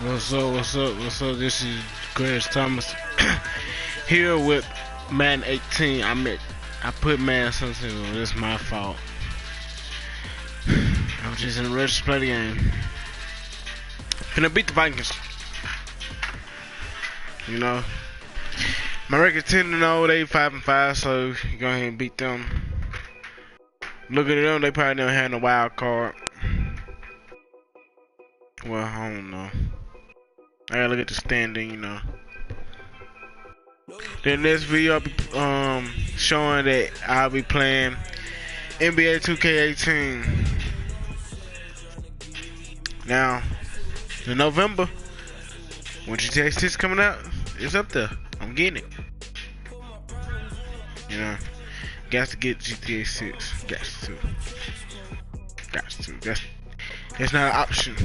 What's up? What's up? What's up? This is Greg Thomas here with Madden 18. I put Madden 17 on. It's my fault. I'm just in a rush to play the game. Finna beat the Vikings. You know, my record 10-0. They 5-5. So go ahead and beat them. Look at them. They probably never had no wild card. Well, I don't know. I gotta look at the standing, you know. Then this video I'll be showing that I'll be playing NBA 2K18. Now, in November, when GTA 6 coming out, it's up there. I'm getting it. You know, got to get GTA 6. Got to. That's not an option.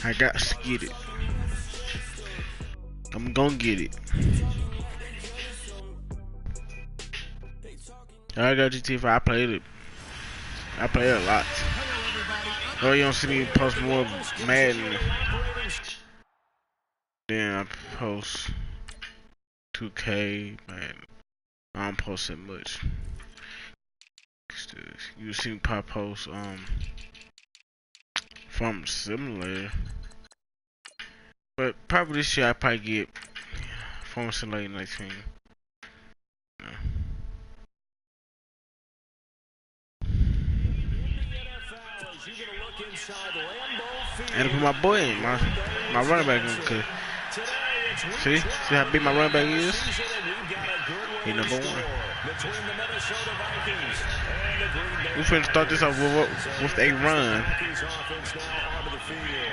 I got to get it. I'm gonna get it. I got GTA 5. I played it. I played it a lot. Oh, you don't see me post more Madden. Then I post 2K. Man, I don't post that much. You see me pop post from Simulator. But probably this year I probably get Farm Simulator 19. Yeah. And I put my boy in, my running back in. Cause see how big my running back is? He number 1. We finna start this off with a run.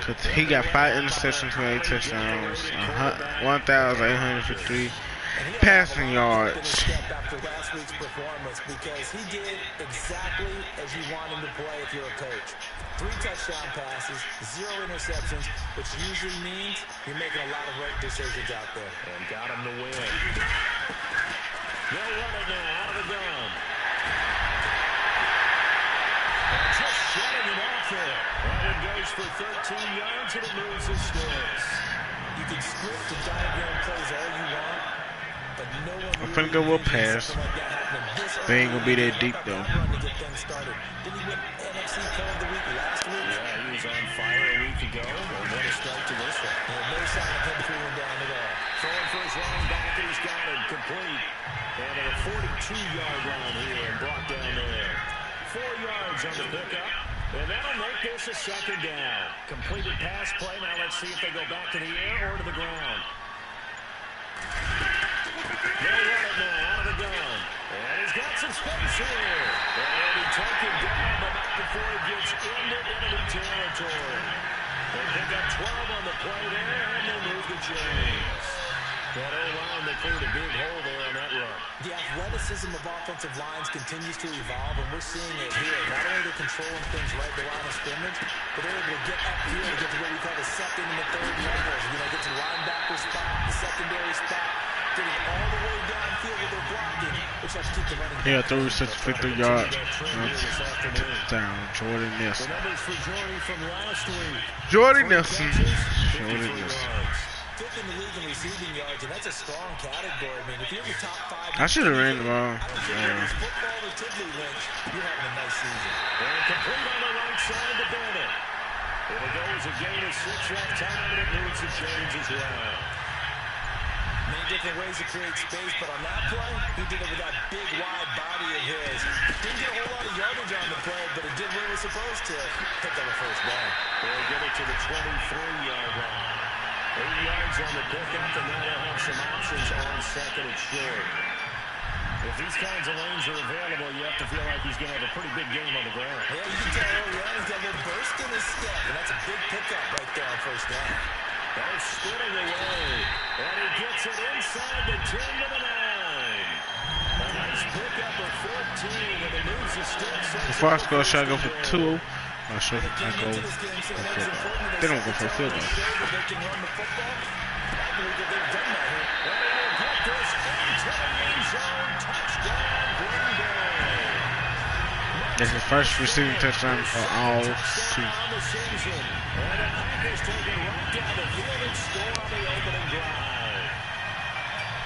Cause he got 5 interceptions and 8 touchdowns, 1,853 passing yards. After last week's performance, because he did exactly as you want him to play if you're a coach. 3 touchdown passes, 0 interceptions, which usually means you're making a lot of right decisions out there. And got him to win. They'll run it now out of the gun. And just shutting him off there. That one goes for 13 yards and it moves the sticks. You can script the diagram plays all you want, but no one I'm finna go with a pass. They ain't gonna be that deep though. Did he win NFC Player of the Week last week? Yeah, he was on fire a week ago. And what a start to this one. No sign of him cooling down at all. Throwing for his running back, and he's got it complete. And at a 42-yard line here and brought down there. 4 yards on the pickup. And that'll make this a second down. Completed pass play. Now let's see if they go back to the air or to the ground. They'll run it now out of the gun. And he's got some space here. And he took him down, but not before he gets into enemy territory. They pick up 12 on the play there, and they move the chains. That O-line, they cleared a big hole there on that run. The athleticism of offensive lines continues to evolve, and we're seeing it here. Not only they're controlling things right at the line of scrimmage, but they're able to get upfield to get to what we call the second and the third levels. You know, get to the linebacker spot, the secondary spot, getting all the way downfield with their blocking, which helps keep the running back. Yeah, threw such 50 yards. Down, Jordan Nelson. The numbers for Jordy from last week. Jordan Nelson. Jordan Nelson. 5th in the league in receiving yards, and that's a strong category. I mean, if you're in the top 5, I should have ran the ball. football or Tiddly Lynch, you're having a nice season. And complete on the right side to Bennett. And it goes a gain of 6 left time, and it moves the chains as well. Many different ways to create space, but on that play, he did it with that big, wide body of his. Didn't get a whole lot of yardage on the play, but it did what it was supposed to. Pick up a first down. They get it to the 23-yard line. 8 yards on the pickup, and now they'll have some options on second and short. If these kinds of lanes are available, you have to feel like he's going to have a pretty big game on the ground. Yeah, you can tell early on he's got a little burst in his step, and that's a big pickup right there on first down. That's spinning away, and he gets it inside the 10 to the 9. A nice pickup of 14, and it moves the sticks. Before I score, should I go for 2? I should I go for they don't go for a field goal. That's his first receiving touchdown of all season. And the Packers take it right down the field and score on the opening drive.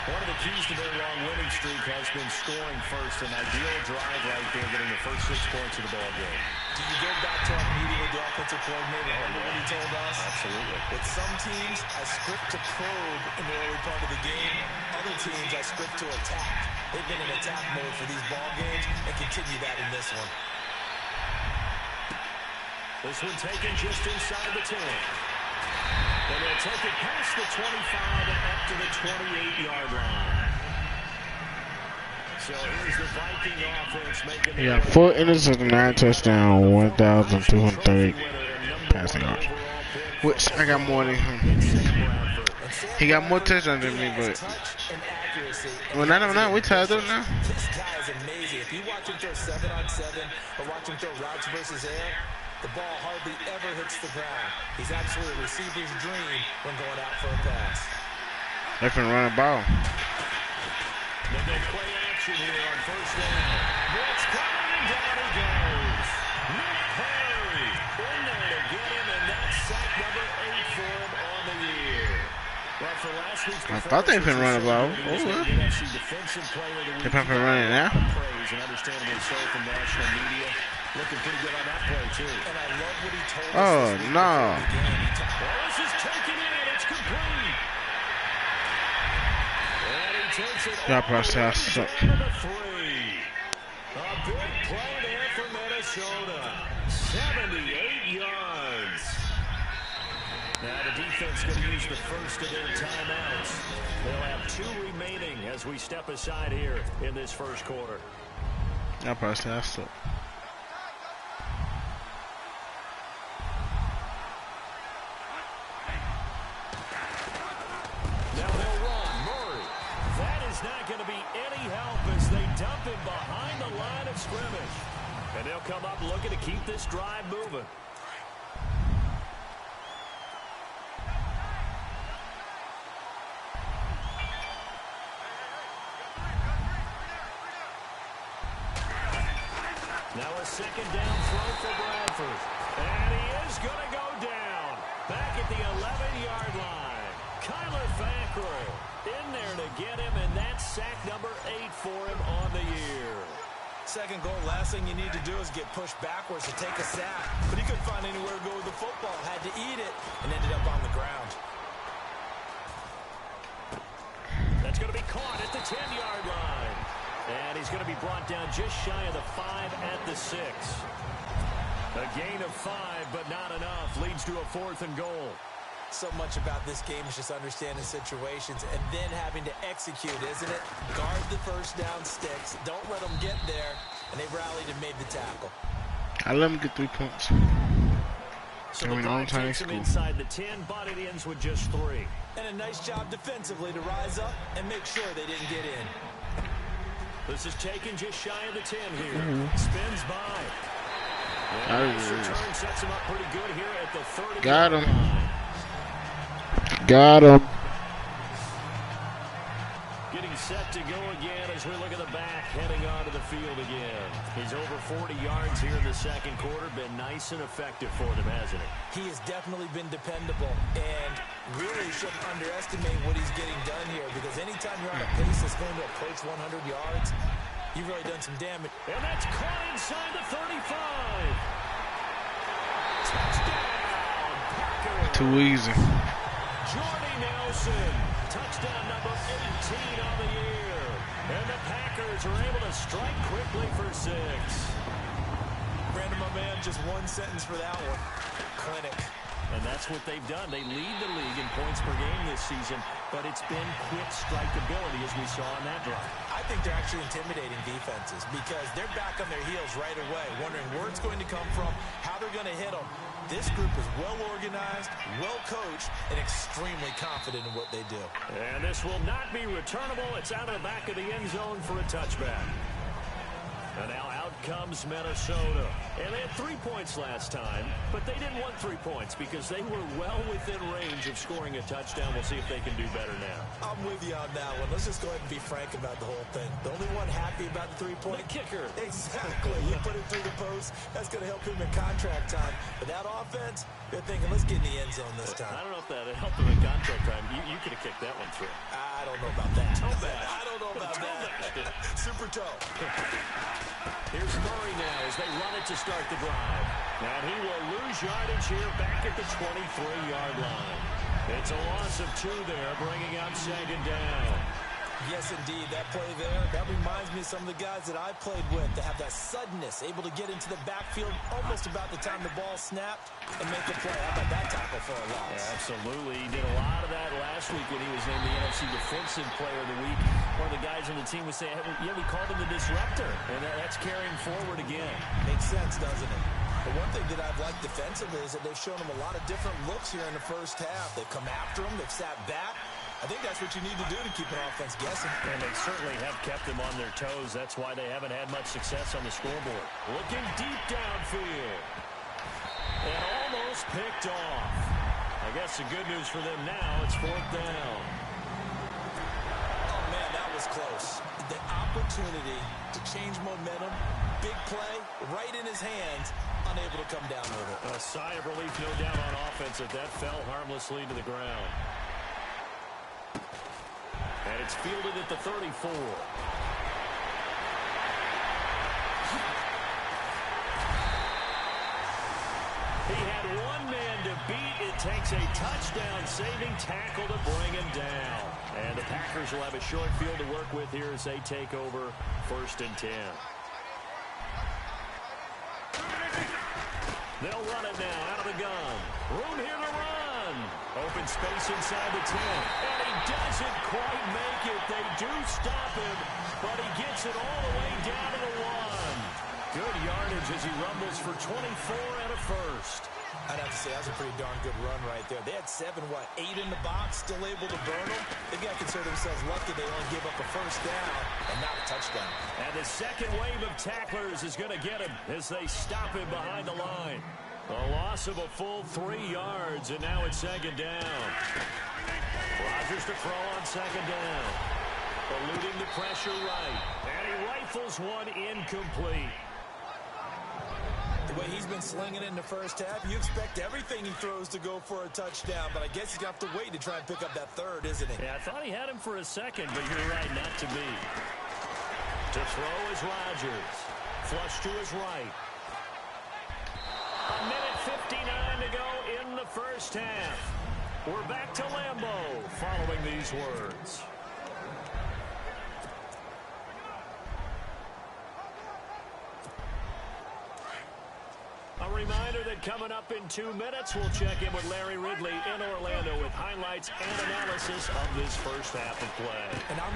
One of the keys to their long winning streak has been scoring first. An ideal drive right there, getting the first 6 points of the ball game. Do you go back to our meeting with the offensive coordinator? Remember what he told us? Absolutely. With some teams, I script to probe in the early part of the game. Other teams, I script to attack. They've been in attack mode for these ball games and continue that in this one. This one taken just inside the 10. And they'll take it past the 25 and up to the 28-yard line. So here's the Viking offense making Yeah, 4 interceptions, 9 touchdowns, 1,230 passing yards. Which I got more than him. He got more touchdowns than me, but well, I don't know. We tied up now. This guy is amazing. If you watch him throw 7-on-7 or watch him throw routes versus air, the ball hardly ever hits the ground. He's actually a receiver's dream when going out for a pass. They can run a ball. They go play action here on first down. Blitz coming and down he goes. Nick Perry in there to get him, and that's sack number 8 for him on the year. Well, for last week's I thought they could run a ball. Oh, well. They probably run it now. Praise, and understandably so from national media. Looking pretty good on that play, too. And I love what he told us. Oh, no. Well, this is taken in. It's complete. And he takes it Y'all all the way process. down to the 3. A big play there for Minnesota. 78 yards. Now the defense going to use the first of their timeouts. They'll have 2 remaining as we step aside here in this first quarter. Y'all process. Now they'll run. Murray. That is not going to be any help as they dump him behind the line of scrimmage. And they'll come up looking to keep this drive moving. Now a second down throw for Bradford. And he is going to go down. Back at the 11-yard line. Kyler Fackrell in there to get him, and that's sack number 8 for him on the year. Second goal, last thing you need to do is get pushed backwards to take a sack. But he couldn't find anywhere to go with the football, had to eat it, and ended up on the ground. That's going to be caught at the 10-yard line. And he's going to be brought down just shy of the 5 at the 6. A gain of 5, but not enough. Leads to a 4th and goal. So much about this game is just understanding situations and then having to execute, isn't it? Guard the first down sticks. Don't let them get there. And they rallied and made the tackle. I let them get 3 points. So the drive takes him inside the 10, but it ends with just 3. And a nice job defensively to rise up and make sure they didn't get in. This is taken just shy of the 10 here. Spins by. Return sets him up pretty good here at the 30. Got him. Got him. Getting set to go again as we look at the back, heading onto the field again. He's over 40 yards here in the second quarter. Been nice and effective for them, hasn't he? He has definitely been dependable and really shouldn't underestimate what he's getting done here, because anytime you're on a pace that's going to approach 100 yards, you've really done some damage. And that's caught inside the 35. Touchdown, Packers. Too easy. Jordy Nelson, touchdown number 18 on the year. And the Packers are able to strike quickly for 6. Brandon, my man, just one sentence for that one. Clinic. And that's what they've done. They lead the league in points per game this season, but it's been quick strikeability as we saw on that drive. I think they're actually intimidating defenses because they're back on their heels right away, wondering where it's going to come from, how they're going to hit them. This group is well organized, well coached, and extremely confident in what they do. And this will not be returnable. It's out of the back of the end zone for a touchback. And now out comes Minnesota. And they had 3 points last time, but they didn't want 3 points because they were well within range of scoring a touchdown. We'll see if they can do better now. I'm with you on that one. Let's just go ahead and be frank about the whole thing. The only one happy about the 3-point. The kicker. Exactly. You put it through the post. That's going to help him in contract time. But that offense, they're thinking, let's get in the end zone this time. I don't know if that helped him in contract time. You could have kicked that one through. I don't know about that. Toe bash. I don't know about that. Super toe. Here's Murray now as they run it to start the drive. And he will lose yardage here back at the 23-yard line. It's a loss of 2 there, bringing up 2nd down. Yes, indeed. That play there, that reminds me of some of the guys that I played with that have that suddenness, able to get into the backfield almost about the time the ball snapped and make a play. How about that tackle for a loss? Yeah, absolutely. He did a lot of that last week when he was named the NFC Defensive Player of the Week. One of the guys on the team was saying, yeah, we called him the disruptor, and that's carrying forward again. Makes sense, doesn't it? But one thing that I've liked defensively is that they've shown him a lot of different looks here in the first half. They've come after him. They've sat back. I think that's what you need to do to keep an offense guessing. And they certainly have kept them on their toes. That's why they haven't had much success on the scoreboard. Looking deep downfield. And almost picked off. I guess the good news for them now, it's 4th down. Oh, man, that was close. The opportunity to change momentum, big play, right in his hands, unable to come down with it. A sigh of relief, no doubt, on offense if that fell harmlessly to the ground. And it's fielded at the 34. He had one man to beat. It takes a touchdown-saving tackle to bring him down. And the Packers will have a short field to work with here as they take over 1st and 10. They'll run it now out of the gun. Room here to run. Open space inside the 10. And he doesn't quite make it. They do stop him, but he gets it all the way down to the 1. Good yardage as he rumbles for 24 and a first. I'd have to say that's a pretty darn good run right there. They had 8 in the box, still able to burn them. They've got to consider themselves lucky they only give up a first down and not a touchdown. And the second wave of tacklers is going to get him as they stop him behind the line. A loss of a full 3 yards, and now it's 2nd down. Rodgers to throw on 2nd down. Eluding the pressure right. And he rifles one incomplete. The way he's been slinging it in the first half, you expect everything he throws to go for a touchdown, but I guess he's got to wait to try and pick up that 3rd, isn't he? Yeah, I thought he had him for a second, but you're right, not to be. To throw is Rodgers. Flush to his right. A minute 59 to go in the first half. We're back to Lambeau following these words. A reminder that coming up in 2 minutes, we'll check in with Larry Ridley in Orlando with highlights and analysis of this first half of play. And And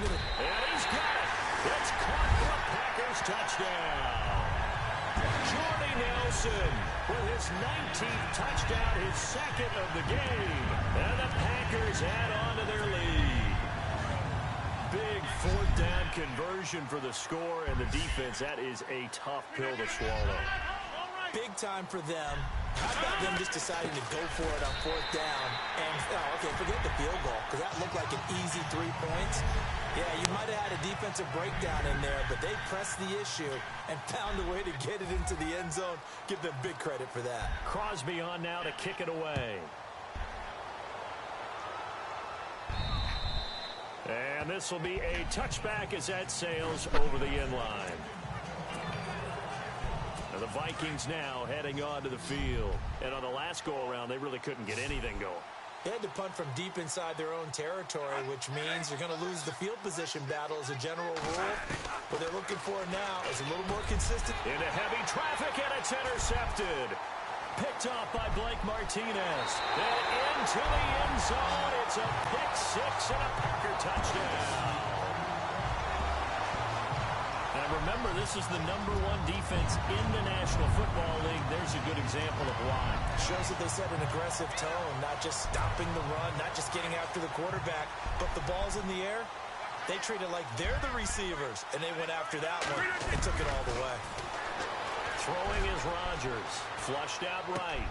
he's got it. It's caught for a Packers touchdown. Jordy Nelson with his 19th touchdown, his 2nd of the game. And the Packers add on to their lead. Big 4th down conversion for the score, and the defense, that is a tough pill to swallow. big time for them. How about them just deciding to go for it on 4th down? And, okay, forget the field goal, because that looked like an easy 3 points. Yeah, you might have had a defensive breakdown in there, but they pressed the issue and found a way to get it into the end zone. Give them big credit for that. Crosby on now to kick it away. And this will be a touchback as that sails over the end line. Now the Vikings now heading onto the field. And on the last go-around, they really couldn't get anything going. They had to punt from deep inside their own territory, which means you're going to lose the field position battle as a general rule. What they're looking for now is a little more consistent. Into heavy traffic, and it's intercepted. Picked off by Blake Martinez. And into the end zone. It's a pick six and a Packer touchdown. And remember, this is the #1 defense in the National Football League. There's a good example of why. Shows that they set an aggressive tone, not just stopping the run, not just getting after the quarterback, but the ball's in the air. They treat it like they're the receivers, and they went after that one and took it all the way. Throwing is Rodgers. Flushed out right.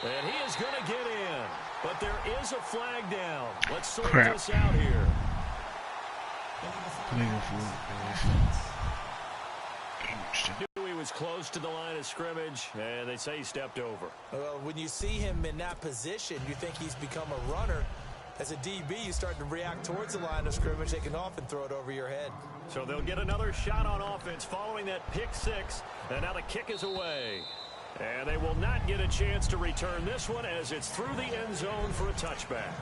And he is going to get in. But there is a flag down. Let's sort this out here. He was close to the line of scrimmage, and they say he stepped over. Well, when you see him in that position, you think he's become a runner. As a DB, you start to react towards the line of scrimmage. They can often throw it over your head. So they'll get another shot on offense following that pick six. And now the kick is away. And they will not get a chance to return this one as it's through the end zone for a touchback.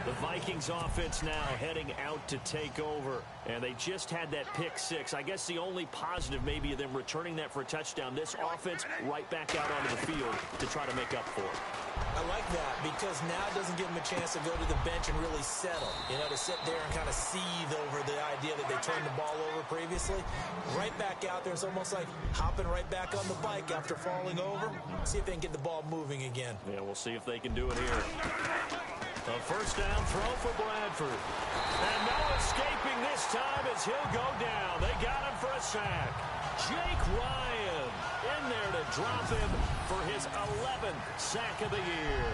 The Vikings offense now heading out to take over. And they just had that pick six. I guess the only positive maybe of them returning that for a touchdown. This offense right back out onto the field to try to make up for it. I like that because now it doesn't give them a chance to go to the bench and really settle. You know, to sit there and kind of seethe over the idea that they turned the ball over previously. Right back out there. It's almost like hopping right back on the bike after falling over. See if they can get the ball moving again. Yeah, we'll see if they can do it here. A first down throw for Bradford. And no escaping this time as he'll go down. They got him for a sack. Jake Ryan in there to drop him for his 11th sack of the year.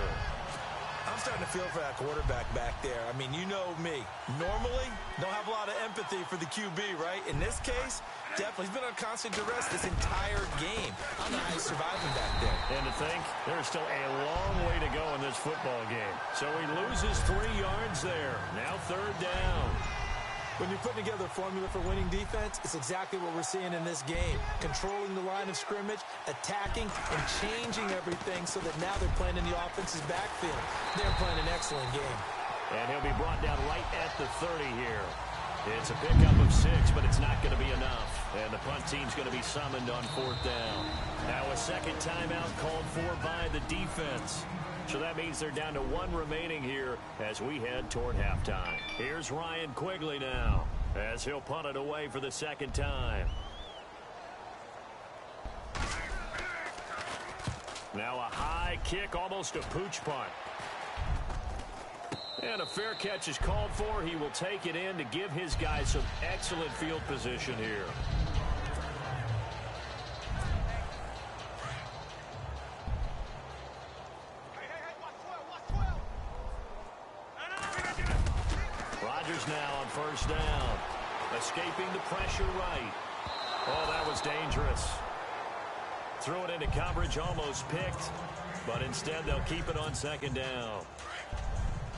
I'm starting to feel for that quarterback back there. I mean, you know me. Normally, don't have a lot of empathy for the QB, right? In this case, definitely. He's been on constant duress this entire game. I don't know how he's surviving back there. And to think, there's still a long way to go in this football game. So he loses 3 yards there. Now third down. When you're putting together a formula for winning defense, it's exactly what we're seeing in this game. Controlling the line of scrimmage, attacking, and changing everything so that now they're playing in the offense's backfield. They're playing an excellent game. And he'll be brought down right at the 30 here. It's a pickup of 6, but it's not going to be enough. And the punt team's going to be summoned on fourth down. Now a second timeout called for by the defense. So that means they're down to 1 remaining here as we head toward halftime. Here's Ryan Quigley now as he'll punt it away for the second time. Now a high kick, almost a pooch punt. And a fair catch is called for. He will take it in to give his guys some excellent field position here. Rodgers now on first down. Escaping the pressure right. Oh, that was dangerous. Threw it into coverage, almost picked. But instead, they'll keep it on second down.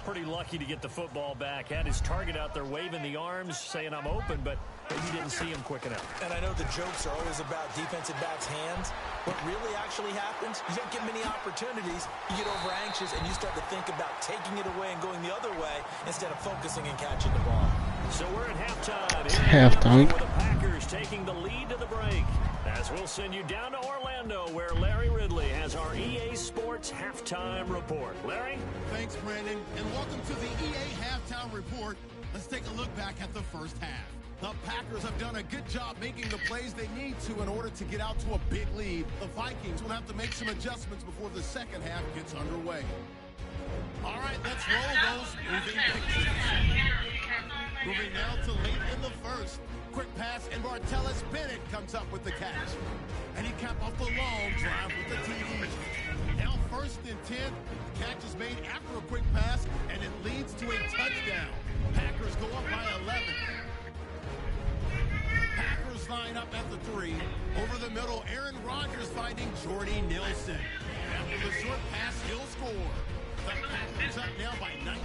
Pretty lucky to get the football back. Had his target out there waving the arms, saying I'm open, but he didn't see him quick enough. And I know the jokes are always about defensive backs' hands. What really actually happens, you don't get many opportunities. You get over anxious, and you start to think about taking it away and going the other way instead of focusing and catching the ball. So we're at halftime. Halftime. With the Packers taking the lead to the break. As we'll send you down to Orlando, where Larry Ridley has our EA Sports Halftime Report. Larry? Thanks, Brandon, and welcome to the EA Halftime Report. Let's take a look back at the first half. The Packers have done a good job making the plays they need to in order to get out to a big lead. The Vikings will have to make some adjustments before the second half gets underway. All right, let's roll those moving pictures. Moving now to late in the first. Quick pass, and Martellus Bennett comes up with the catch. And he capped off the long drive with the TD. Now first and 10. The catch is made after a quick pass, and it leads to a touchdown. Packers go up by 11. Packers line up at the 3. Over the middle, Aaron Rodgers finding Jordy Nelson. After the short pass, he'll score. The Packers up now by 19.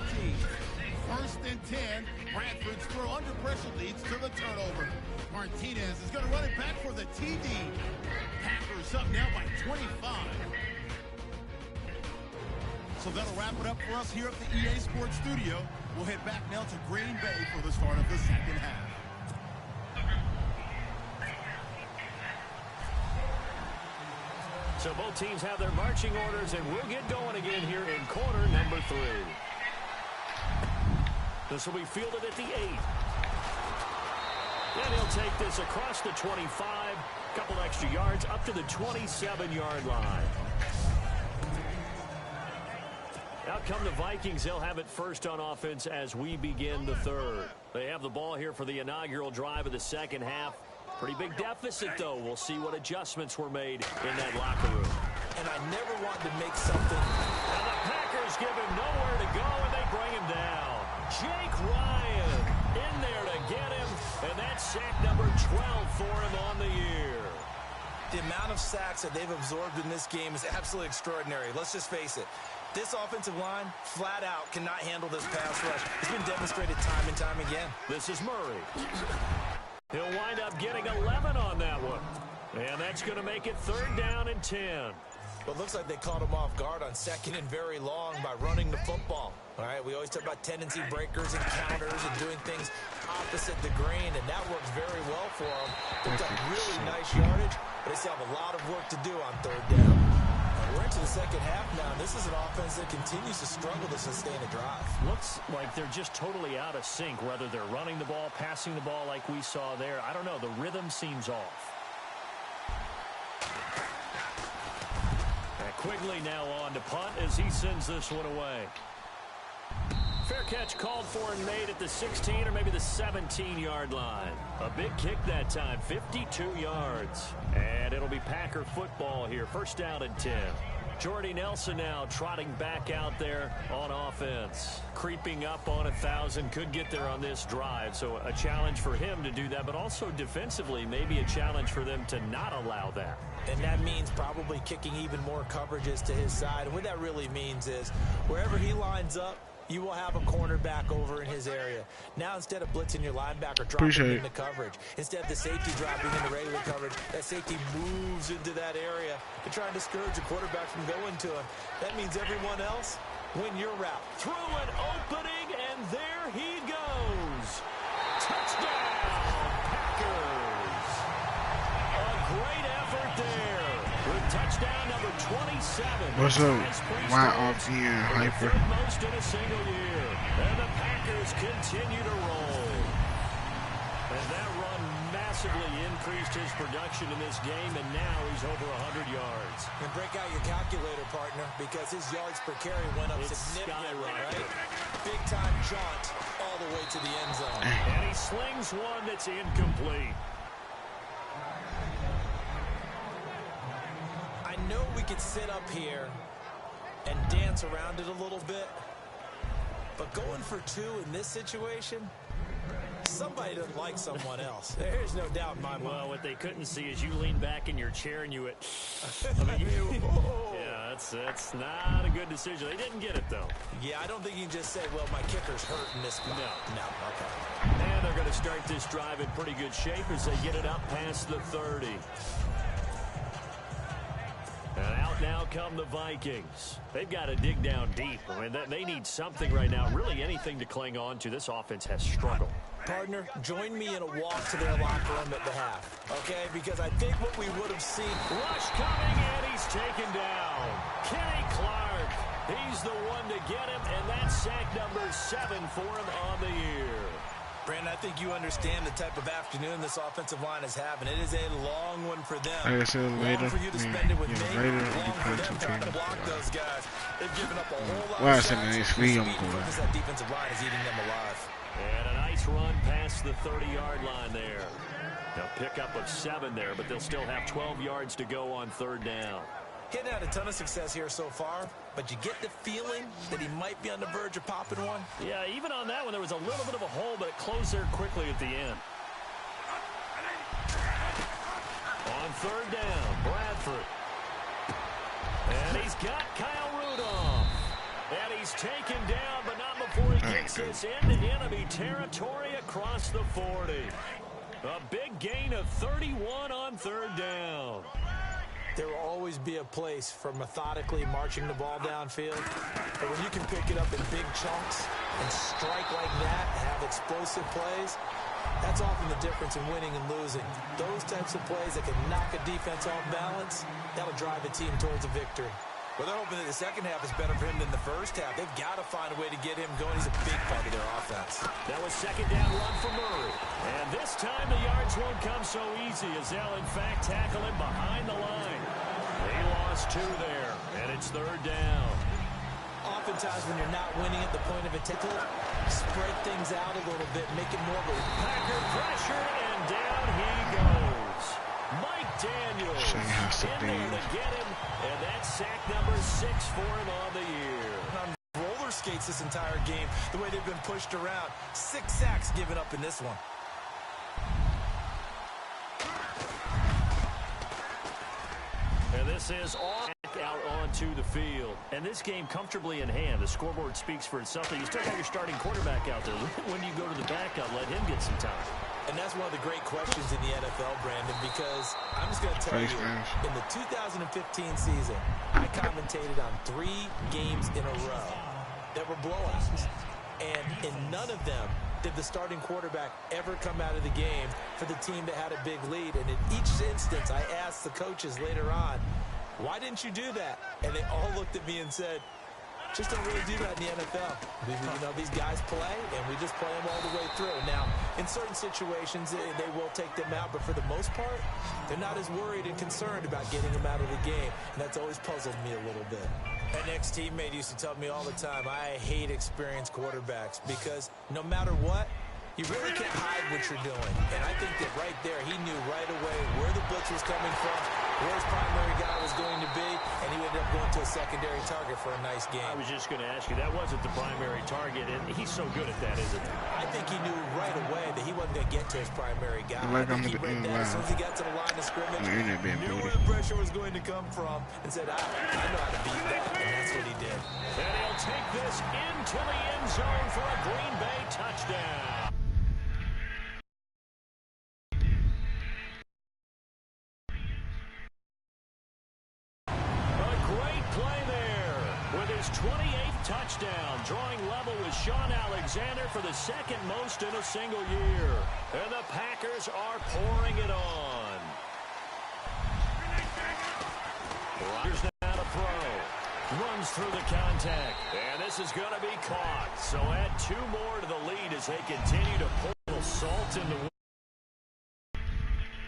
First and 10. Bradford's throw under pressure leads to the turnover. Martinez is going to run it back for the TD. Packers up now by 25. So that'll wrap it up for us here at the EA Sports Studio. We'll head back now to Green Bay for the start of the second half. So both teams have their marching orders, and we'll get going again here in quarter number 3. This will be fielded at the 8. And he'll take this across the 25, couple extra yards up to the 27-yard line. Out come the Vikings. They'll have it first on offense as we begin the third. They have the ball here for the inaugural drive of the second half. Pretty big deficit, though. We'll see what adjustments were made in that locker room. And I never want to make something. And the Packers give him nowhere to go, and they bring him down. Jake Ryan in there to get him, and that's sack number 12 for him on the year. The amount of sacks that they've absorbed in this game is absolutely extraordinary. Let's just face it. This offensive line, flat out, cannot handle this pass rush. It's been demonstrated time and time again. This is Murray. He'll wind up getting 11 on that one. And that's going to make it 3rd down and 10. Well, it looks like they caught him off guard on 2nd and very long by running the football. All right, we always talk about tendency breakers and counters and doing things opposite the grain, and that works very well for them. Picked up really nice yardage, but they still have a lot of work to do on 3rd down. We're into the second half now, and this is an offense that continues to struggle to sustain a drive. Looks like they're just totally out of sync, whether they're running the ball, passing the ball like we saw there. I don't know. The rhythm seems off. And Quigley now on to punt as he sends this one away. Fair catch called for and made at the 16 or maybe the 17-yard line. A big kick that time, 52 yards. And it'll be Packer football here, 1st down and 10. Jordy Nelson now trotting back out there on offense. Creeping up on 1,000, could get there on this drive. So a challenge for him to do that, but also defensively, maybe a challenge for them to not allow that. And that means probably kicking even more coverages to his side. And what that really means is wherever he lines up, you will have a cornerback over in his area. Now, instead of blitzing your linebacker, dropping into coverage. Instead of the safety dropping into regular coverage, that safety moves into that area to try and discourage the quarterback from going to him. That means everyone else, win your route. Through an opening, and there he goes. Touchdown, Packers. A great effort there. With touchdown number 27. What's up? Why off here, Hyper? Most in a single year. And the Packers continue to roll. And that run massively increased his production in this game, and now he's over 100 yards. And break out your calculator, partner, because his yards per carry went up significantly, right? Big-time jaunt all the way to the end zone. And he slings one that's incomplete. I know we could sit up here and dance around it a little bit, but going for 2 in this situation, somebody doesn't like someone else. There's no doubt in my mind. Well, what they couldn't see is you lean back in your chair and you went, yeah, that's not a good decision. They didn't get it, though. Yeah, I don't think you can just say, well, my kicker's hurt in this spot. No, okay. And they're going to start this drive in pretty good shape as they get it up past the 30. And out now come the Vikings. They've got to dig down deep. I mean, they need something right now, really anything to cling on to. This offense has struggled. Partner, join me in a walk to their locker room at the half, okay? Because I think what we would have seen... Rush coming, and he's taken down. Kenny Clark, he's the one to get him, and that's sack number 7 for him on the year. Brandon, I think you understand the type of afternoon this offensive line is having. It is a long one for them. Like I said later, long for you to spend it with me. Later, long for them trying to block those guys. They've given up a whole lot well, of shots. next week I'm That defensive line is eating them alive. And a nice run past the 30-yard line there. They'll pick up of 7 there, but they'll still have 12 yards to go on 3rd down. Hitting out a ton of success here so far, but you get the feeling that he might be on the verge of popping one. Yeah, even on that one, there was a little bit of a hole, but it closed there quickly at the end. On 3rd down, Bradford. And he's got Kyle Rudolph. And he's taken down, but not before he gets this into enemy territory across the 40. A big gain of 31 on 3rd down. There will always be a place for methodically marching the ball downfield. But when you can pick it up in big chunks and strike like that and have explosive plays, that's often the difference in winning and losing. Those types of plays that can knock a defense off balance, that'll drive a team towards a victory. Well, they're hoping that the second half is better for him than the first half. They've got to find a way to get him going. He's a big part of their offense. That was 2nd down run for Murray. And this time the yards won't come so easy as they'll, in fact, tackle him behind the line. They lost 2 there, and it's 3rd down. Oftentimes when you're not winning at the point of attack, spread things out a little bit, make it more of a... Packer pressure, and down he goes. Mike Daniels Shane has to in there to get him, and that's sack number 6 for him on the year. On roller skates this entire game, the way they've been pushed around. 6 sacks given up in this one. And this is off out onto the field. And this game comfortably in hand. The scoreboard speaks for itself. You still got your starting quarterback out there. When do you go to the backup? Let him get some time. And that's one of the great questions in the NFL, Brandon, because I'm just going to tell you, in the 2015 season, I commentated on 3 games in a row that were blowouts. And in none of them did the starting quarterback ever come out of the game for the team that had a big lead. And in each instance, I asked the coaches later on, why didn't you do that? And they all looked at me and said, just don't really do that in the NFL. You know, these guys play, and we just play them all the way through. Now, in certain situations, they will take them out, but for the most part, they're not as worried and concerned about getting them out of the game, and that's always puzzled me a little bit. An ex-teammate used to tell me all the time, I hate experienced quarterbacks because no matter what, you really can't hide what you're doing. And I think that right there, he knew right away where the blitz was coming from, where his primary guy was going to be, and he ended up going to a secondary target for a nice game. I was just going to ask you, that wasn't the primary target, and he's so good at that, isn't he? I think he knew right away that he wasn't going to get to his primary guy. Like I think he read that as soon as he got to the line of scrimmage, knew where the pressure was going to come from, and said, I know how to beat that, and that's what he did. And he'll take this into the end zone for a Green Bay touchdown. His 28th touchdown, drawing level with Sean Alexander for the second most in a single year. And the Packers are pouring it on. Rodgers now to throw. Runs through the contact. And this is going to be caught. So add 2 more to the lead as they continue to pour salt in the